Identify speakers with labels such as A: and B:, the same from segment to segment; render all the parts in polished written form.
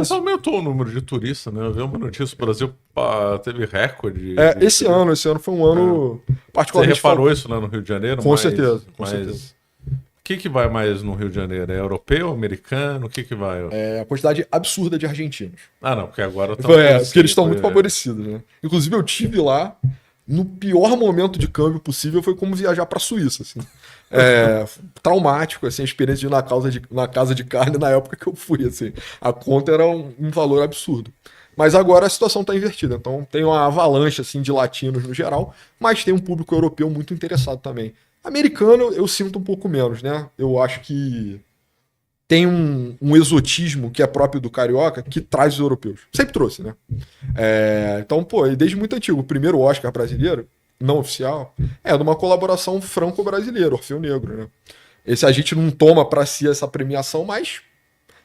A: Mas aumentou o número de turistas, né? Eu vi uma notícia, o Brasil teve recorde.
B: Esse ano foi um ano
A: Você
B: particularmente
A: reparou isso lá no Rio de Janeiro?
B: Com certeza.
A: O que vai mais no Rio de Janeiro? É europeu, americano? O que vai?
B: A quantidade absurda de argentinos.
A: Ah, não, porque agora
B: porque eles estão muito favorecidos, né? Inclusive, eu tive lá, no pior momento de câmbio possível, foi como viajar pra Suíça, assim. Traumático, assim, a experiência de ir na casa de carne na época que eu fui, assim. A conta era um valor absurdo. Mas agora a situação está invertida. Então tem uma avalanche assim, de latinos no geral, mas tem um público europeu muito interessado também. Americano eu sinto um pouco menos, né? Eu acho que tem um exotismo que é próprio do carioca que traz os europeus. Sempre trouxe, né? Então, desde muito antigo, o primeiro Oscar brasileiro, não oficial, é de uma colaboração franco-brasileira, Orfeu Negro, né? Esse a gente não toma para si essa premiação, mas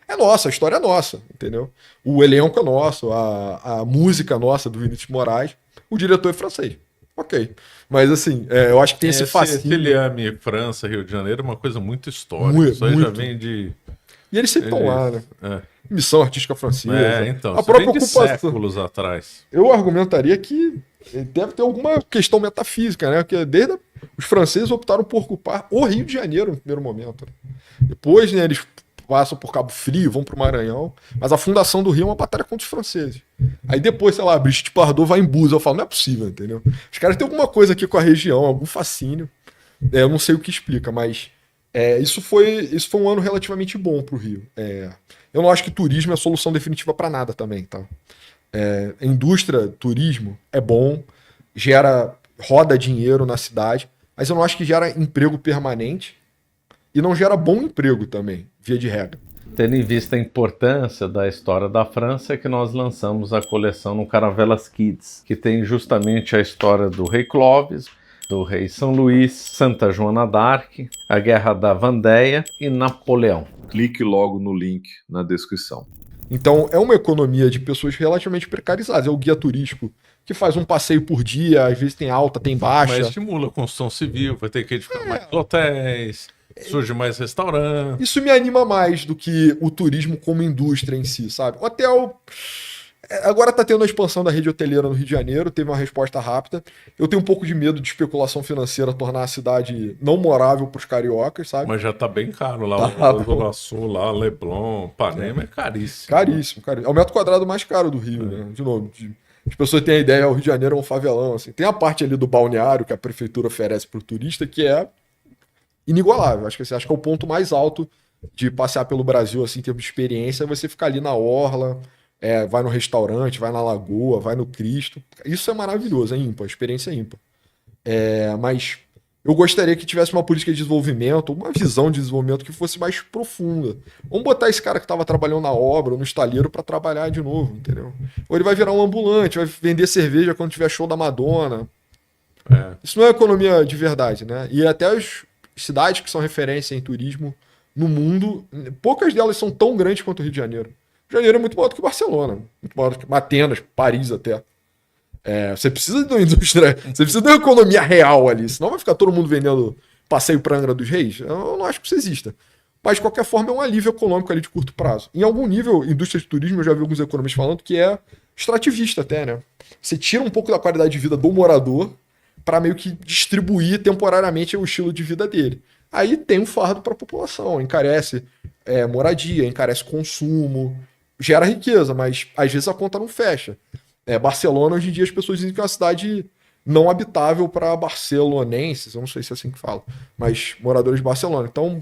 B: é nossa, a história é nossa, entendeu? O elenco é nosso, a música nossa do Vinícius de Moraes, o diretor é francês. Ok. Mas assim, eu acho que tem esse fascínio.
A: Filiame, França, Rio de Janeiro é uma coisa muito histórica. Isso aí já vem de.
B: E eles sempre estão lá, né? Missão artística francesa.
A: Então,
B: a própria
A: ocupação. Séculos atrás.
B: Eu argumentaria que deve ter alguma questão metafísica, né? Porque desde os franceses optaram por ocupar o Rio de Janeiro no primeiro momento. Depois, né, eles passam por Cabo Frio, vão pro Maranhão, mas a fundação do Rio é uma batalha contra os franceses. Aí depois, sei lá, Brigitte Bardot vai em Búzios, eu falo, não é possível, entendeu? Os caras têm alguma coisa aqui com a região, algum fascínio. Eu não sei o que explica, mas isso foi um ano relativamente bom pro Rio. Eu não acho que turismo é a solução definitiva para nada também, tá? Indústria, turismo é bom, roda dinheiro na cidade, mas eu não acho que gera emprego permanente e não gera bom emprego também, via de regra.
A: Tendo em vista a importância da história da França, é que nós lançamos a coleção no Caravelas Kids, que tem justamente a história do rei Clovis, do rei São Luís, Santa Joana d'Arc, a Guerra da Vandéia e Napoleão.
C: Clique logo no link na descrição.
B: Então é uma economia de pessoas relativamente precarizadas. É o guia turístico que faz um passeio por dia, às vezes tem alta, tem baixa.
A: Mas estimula a construção civil, vai ter que edificar mais hotéis, surge mais restaurantes.
B: Isso me anima mais do que o turismo como indústria em si, sabe? Hotel. Agora tá tendo a expansão da rede hoteleira no Rio de Janeiro, teve uma resposta rápida. Eu tenho um pouco de medo de especulação financeira tornar a cidade não morável pros cariocas, sabe?
A: Mas já tá bem caro lá, o Zona Sul, lá, Leblon, Panema é caríssimo.
B: Caríssimo. É o metro quadrado mais caro do Rio, né? De novo, as pessoas têm a ideia, o Rio de Janeiro é um favelão, assim. Tem a parte ali do balneário que a prefeitura oferece pro turista, que é inigualável. Acho que é o ponto mais alto de passear pelo Brasil, assim, em termos de experiência, você ficar ali na orla, vai no restaurante, vai na lagoa, vai no Cristo. Isso é maravilhoso, é ímpar, a experiência é ímpar. Mas eu gostaria que tivesse uma política de desenvolvimento, uma visão de desenvolvimento que fosse mais profunda. Vamos botar esse cara que estava trabalhando na obra, no estaleiro, para trabalhar de novo, entendeu? Ou ele vai virar um ambulante, vai vender cerveja quando tiver show da Madonna. Isso não é economia de verdade, né? E até as cidades que são referência em turismo no mundo, poucas delas são tão grandes quanto o Rio de Janeiro. O Rio de Janeiro é muito maior do que Barcelona, muito maior do que Atenas, Paris até. Você precisa de uma indústria, você precisa de uma economia real ali, senão vai ficar todo mundo vendendo passeio para Angra dos Reis. Eu não acho que isso exista. Mas, de qualquer forma, é um alívio econômico ali de curto prazo. Em algum nível, indústria de turismo, eu já vi alguns economistas falando que é extrativista até, né? Você tira um pouco da qualidade de vida do morador para meio que distribuir temporariamente o estilo de vida dele. Aí tem um fardo para a população, encarece moradia, encarece consumo, gera riqueza, mas às vezes a conta não fecha. Barcelona, hoje em dia, as pessoas dizem que é uma cidade não habitável para barcelonenses, eu não sei se é assim que fala, mas moradores de Barcelona. Então,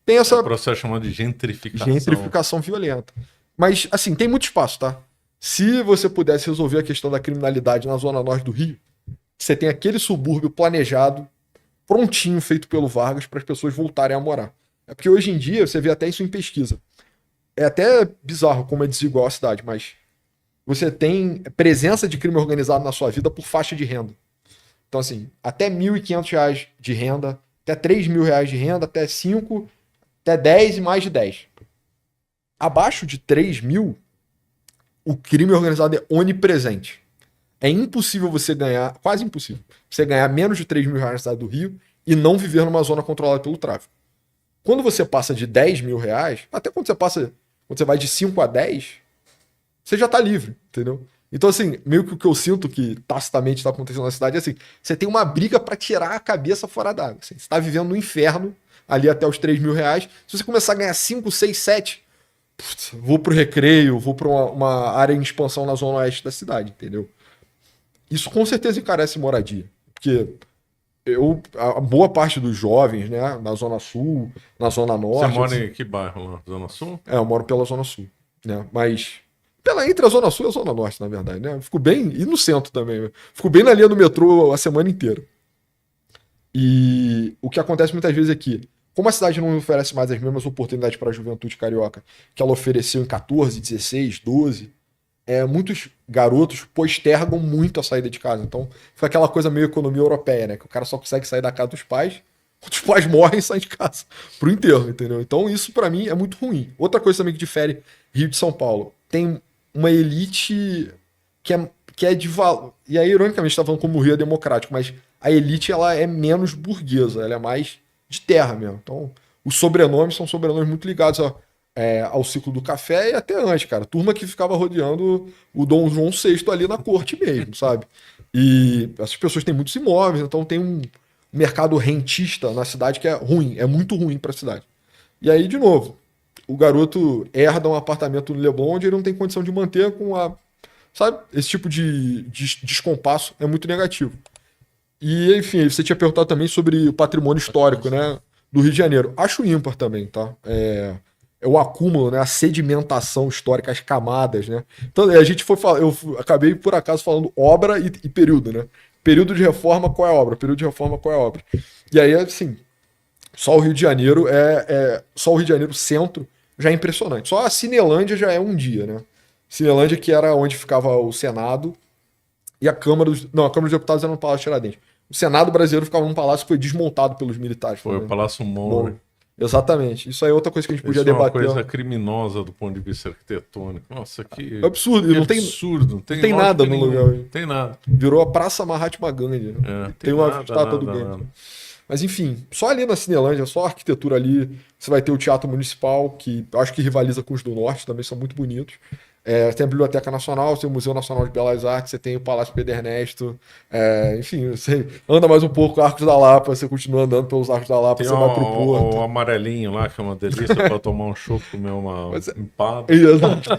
B: tem essa...
A: um processo chamado de gentrificação.
B: Gentrificação violenta. Mas, assim, tem muito espaço, tá? Se você pudesse resolver a questão da criminalidade na zona norte do Rio, você tem aquele subúrbio planejado, prontinho, feito pelo Vargas, para as pessoas voltarem a morar. É porque hoje em dia, você vê até isso em pesquisa. É até bizarro como é desigual a cidade, mas você tem presença de crime organizado na sua vida por faixa de renda. Então, assim, até R$ 1.500 de renda, até R$ 3.000 de renda, até 5, até 10 e mais de 10. Abaixo de 3.000, o crime organizado é onipresente. É impossível você ganhar, quase impossível, você ganhar menos de R$ 3.000 na cidade do Rio e não viver numa zona controlada pelo tráfico. Quando você passa de R$ 10.000, até quando você vai de 5 a 10, você já tá livre, entendeu? Então, assim, meio que o que eu sinto que tacitamente está acontecendo na cidade é assim, você tem uma briga para tirar a cabeça fora d'água. Assim, você tá vivendo no inferno, ali até os 3 mil reais. Se você começar a ganhar 5, 6, 7, putz, vou pro Recreio, vou pra uma área em expansão na zona oeste da cidade, entendeu? Isso com certeza encarece moradia. Porque a boa parte dos jovens, né, na Zona Sul, na Zona Norte...
A: Você mora em que bairro lá? Zona Sul?
B: Eu moro pela Zona Sul, né, mas... Entre a Zona Sul e a Zona Norte, na verdade, né? Fico bem... E no centro também. Né? Fico bem na linha do metrô a semana inteira. E o que acontece muitas vezes é que, como a cidade não oferece mais as mesmas oportunidades para a juventude carioca que ela ofereceu em 14, 16, 12, muitos garotos postergam muito a saída de casa. Então, fica aquela coisa meio economia europeia, né? Que o cara só consegue sair da casa dos pais, quando os pais morrem e saem de casa pro enterro, entendeu? Então, isso para mim é muito ruim. Outra coisa também que difere Rio de São Paulo. Tem uma elite que é de valor. E aí, ironicamente, está falando como o Rio é democrático, mas a elite ela é menos burguesa, ela é mais de terra mesmo. Então, os sobrenomes são sobrenomes muito ligados ao ciclo do café e até antes, cara. Turma que ficava rodeando o Dom João VI ali na corte mesmo, sabe? E essas pessoas têm muitos imóveis, então tem um mercado rentista na cidade que é ruim, é muito ruim para a cidade. E aí, de novo, o garoto herda um apartamento no Leblon onde ele não tem condição de manter com a... Sabe? Esse tipo de descompasso é muito negativo. E, enfim, você tinha perguntado também sobre o patrimônio histórico, né, do Rio de Janeiro. Acho ímpar também, tá? É o acúmulo, né, a sedimentação histórica, as camadas, né? Então, a gente foi falar, eu acabei, por acaso, falando obra e período, né? Período de reforma, qual é a obra? Período de reforma, qual é a obra? E aí, assim, só o Rio de Janeiro só o Rio de Janeiro centro já é impressionante. Só a Cinelândia já é um dia, né? Cinelândia, que era onde ficava o Senado e a Câmara dos... Não, a Câmara dos Deputados era no Palácio Tiradentes. O Senado brasileiro ficava num palácio que foi desmontado pelos militares.
A: Foi o Palácio Moura.
B: Exatamente. Isso aí é outra coisa que a gente podia debater.
A: É uma coisa criminosa do ponto de vista arquitetônico. Nossa, que
B: é absurdo.
A: Que
B: não tem
A: absurdo. Não
B: tem nada no lugar.
A: Não tem nada.
B: Virou a Praça Mahatma Gandhi. Né? Tem uma estátua do Gandhi. Mas enfim, só ali na Cinelândia, só a arquitetura ali, você vai ter o Teatro Municipal, que eu acho que rivaliza com os do Norte, também são muito bonitos. Tem a Biblioteca Nacional, você tem o Museu Nacional de Belas Artes, você tem o Palácio Pedro Ernesto, enfim, você anda mais um pouco Arcos da Lapa, você continua andando pelos Arcos da Lapa,
A: tem
B: você vai pro Porto.
A: O amarelinho lá, que é uma delícia para tomar um chopp, comer uma empada.
B: Exato.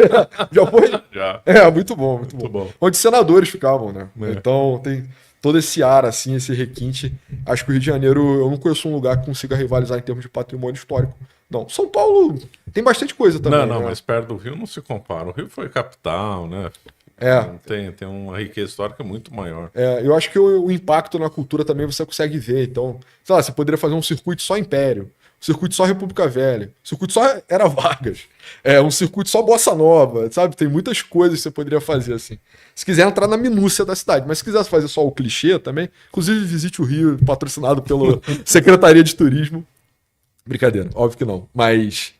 B: Já foi?
A: Já.
B: Muito bom, muito bom. Onde senadores ficavam, né? Então tem todo esse ar, assim, esse requinte. Acho que o Rio de Janeiro, eu não conheço um lugar que consiga rivalizar em termos de patrimônio histórico. Não, São Paulo tem bastante coisa também.
A: Não,
B: né?
A: mas perto do Rio não se compara. O Rio foi capital, né? Tem uma riqueza histórica muito maior.
B: Eu acho que o impacto na cultura também você consegue ver. Então, sei lá, você poderia fazer um circuito só Império, um circuito só República Velha, um circuito só Era Vargas, um circuito só Bossa Nova, sabe? Tem muitas coisas que você poderia fazer assim. Se quiser entrar na minúcia da cidade, mas se quiser fazer só o clichê também, inclusive visite o Rio, patrocinado pela Secretaria de Turismo. Brincadeira, óbvio que não. Mas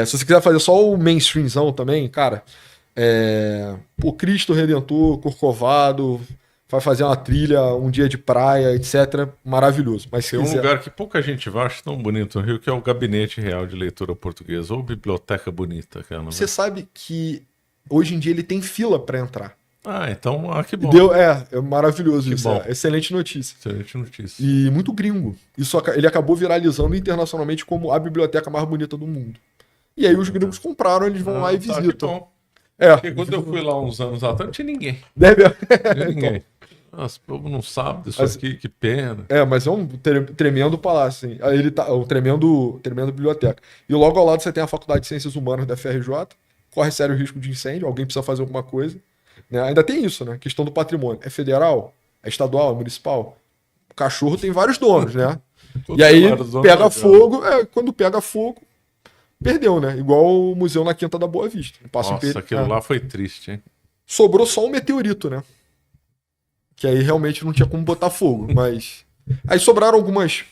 B: se você quiser fazer só o mainstreamzão também, cara, Cristo Redentor, Corcovado, vai fazer uma trilha, um dia de praia, etc. Maravilhoso. Mas
A: tem um lugar que pouca gente vai, acho tão bonito no Rio, que é o Gabinete Real de Leitura Portuguesa, ou Biblioteca Bonita.
B: Você sabe que hoje em dia ele tem fila para entrar.
A: Então, que bom.
B: É maravilhoso isso.
A: Bom.
B: Excelente notícia.
A: Excelente notícia.
B: E muito gringo. Ele acabou viralizando internacionalmente como a biblioteca mais bonita do mundo. E aí os gringos compraram, eles vão lá e visitam.
A: Porque quando eu fui lá uns anos atrás, não tinha ninguém.
B: Não
A: tinha ninguém. Nossa, o povo não sabe disso aqui, que pena.
B: Mas é um tremendo palácio, assim. Ele tá um tremendo biblioteca. E logo ao lado você tem a Faculdade de Ciências Humanas da FRJ, corre sério risco de incêndio, alguém precisa fazer alguma coisa. Né? Ainda tem isso, né? Questão do patrimônio. É federal? É estadual? É municipal? O cachorro tem vários donos, né? E aí pega fogo, quando pega fogo, perdeu, né? Igual o museu na Quinta da Boa Vista.
A: Nossa, aquilo lá foi triste, hein?
B: Sobrou só um meteorito, né? Que aí realmente não tinha como botar fogo, mas... Aí sobraram algumas...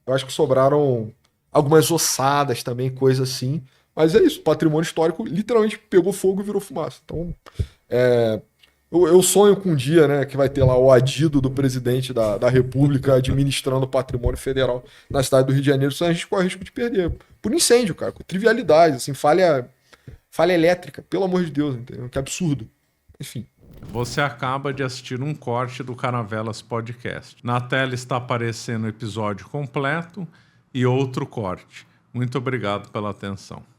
B: eu acho que sobraram algumas ossadas também, coisa assim. Mas é isso, patrimônio histórico literalmente pegou fogo e virou fumaça. Então, eu sonho com um dia, né, que vai ter lá o adido do presidente da República administrando o patrimônio federal na cidade do Rio de Janeiro, senão a gente corre risco de perder. Por incêndio, cara, com trivialidade, assim, falha Falha elétrica, pelo amor de Deus, entendeu? Que absurdo. Enfim.
A: Você acaba de assistir um corte do Caravelas Podcast. Na tela está aparecendo o episódio completo e outro corte. Muito obrigado pela atenção.